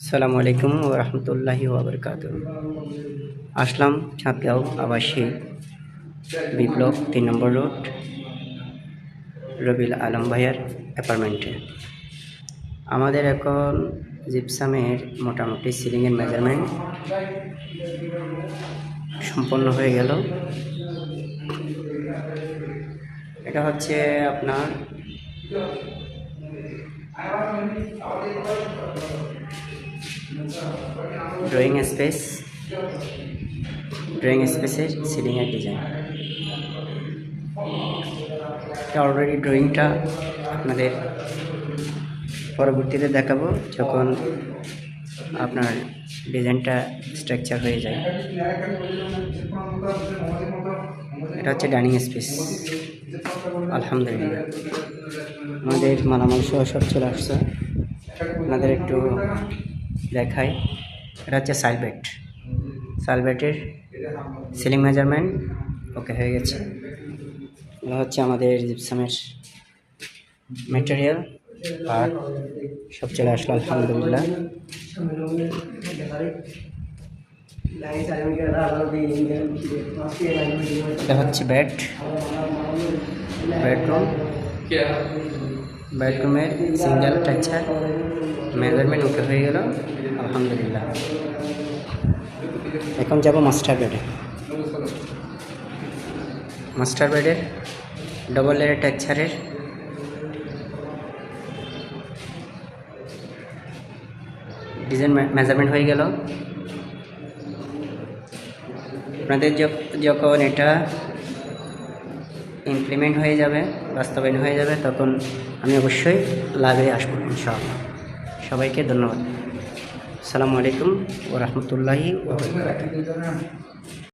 আসসালামু আলাইকুম ওয়া রাহমাতুল্লাহি ওয়া বারাকাতুহু। আসলাম চাঁদগাঁও আবাসিক বিপ্লব 3 নম্বর রোড রবিউল আলম ভাইয়ার অ্যাপার্টমেন্টে। আমাদের এখন জিপসামের মোটামুটি সিলিংয়ের মেজারমেন্ট সম্পন্ন হয়ে গেল। এটা হচ্ছে আপনার ড্রয়িং স্পেসের সিলিংয়ের ডিজাইন। অলরেডি ড্রয়িংটা আপনাদের পরবর্তীতে দেখাবো যখন আপনার ডিজাইনটা স্ট্রাকচার হয়ে যায়। এটা হচ্ছে ডাইনিং স্পেস। আলহামদুলিল্লাহ আমাদের মালামাল সহ সব চলে আসছে, আপনাদের একটু দেখাই। এটা হচ্ছে সালবেটের সিলিং মেজারমেন্ট ওকে হয়ে গেছে। এটা হচ্ছে আমাদের জিপসামের ম্যাটেরিয়াল আর সব চলে আসলো আলহামদুলিল্লাহ। এটা হচ্ছে বেডরুমের সিঙ্গেল টেক্সচার মেজারমেন্ট ওকে হয়ে গেল আলহামদুলিল্লাহ। এখন যাব মাস্টার বেডের ডবল লেয়ার টেক্সচারের ডিজাইন মেজারমেন্ট হয়ে গেল। আপনাদের যখন এটা ইমপ্লিমেন্ট হয়ে যাবে, বাস্তবায়ন হয়ে যাবে, তখন আমি অবশ্যই লাইভে আসবো ইনশাআল্লাহ। সবাইকে ধন্যবাদ। আসসালামু আলাইকুম ওয়া রাহমাতুল্লাহি ওয়া বারাকাতুহু।